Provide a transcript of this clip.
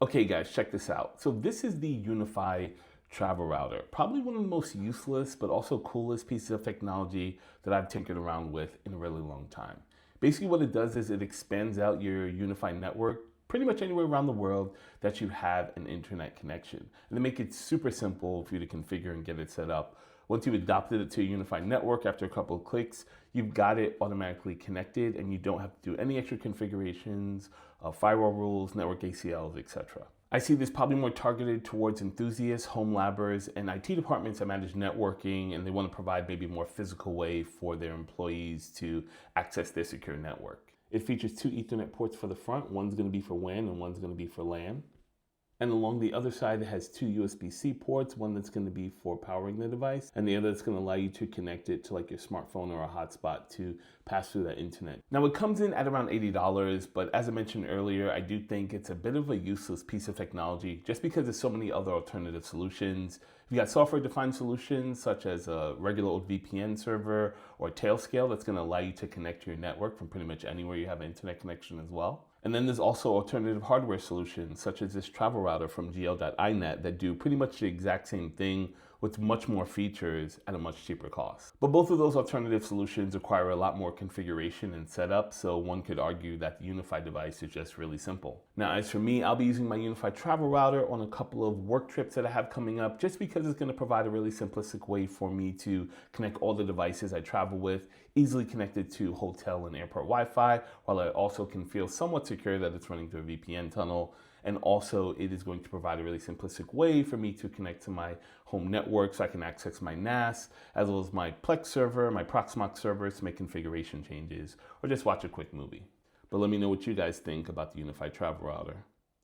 Okay guys, check this out. So this is the UniFi Travel Router. Probably one of the most useless but also coolest pieces of technology that I've tinkered around with in a really long time. Basically what it does is it expands out your UniFi network pretty much anywhere around the world that you have an internet connection. And they make it super simple for you to configure and get it set up. Once you've adopted it to your UniFi network, after a couple of clicks, you've got it automatically connected and you don't have to do any extra configurations, firewall rules, network ACLs, etc. I see this probably more targeted towards enthusiasts, home labbers, and IT departments that manage networking, and they want to provide maybe a more physical way for their employees to access their secure network. It features two Ethernet ports for the front. One's going to be for WAN and one's going to be for LAN. And along the other side, it has two USB-C ports, one that's going to be for powering the device, and the other that's going to allow you to connect it to like your smartphone or a hotspot to pass through that internet. Now it comes in at around $80, but as I mentioned earlier, I do think it's a bit of a useless piece of technology just because there's so many other alternative solutions. You got software-defined solutions such as a regular old VPN server or Tailscale that's going to allow you to connect to your network from pretty much anywhere you have an internet connection as well. And then there's also alternative hardware solutions such as this travel router from GL.iNet that do pretty much the exact same thing with much more features at a much cheaper cost. But both of those alternative solutions require a lot more configuration and setup, so one could argue that the UniFi device is just really simple. Now, as for me, I'll be using my UniFi travel router on a couple of work trips that I have coming up just because it's going to provide a really simplistic way for me to connect all the devices I travel with, easily connected to hotel and airport Wi-Fi, while I also can feel somewhat secure that it's running through a VPN tunnel. And also it is going to provide a really simplistic way for me to connect to my home network so I can access my NAS, as well as my Plex server, my Proxmox servers to make configuration changes, or just watch a quick movie. But let me know what you guys think about the UniFi Travel Router.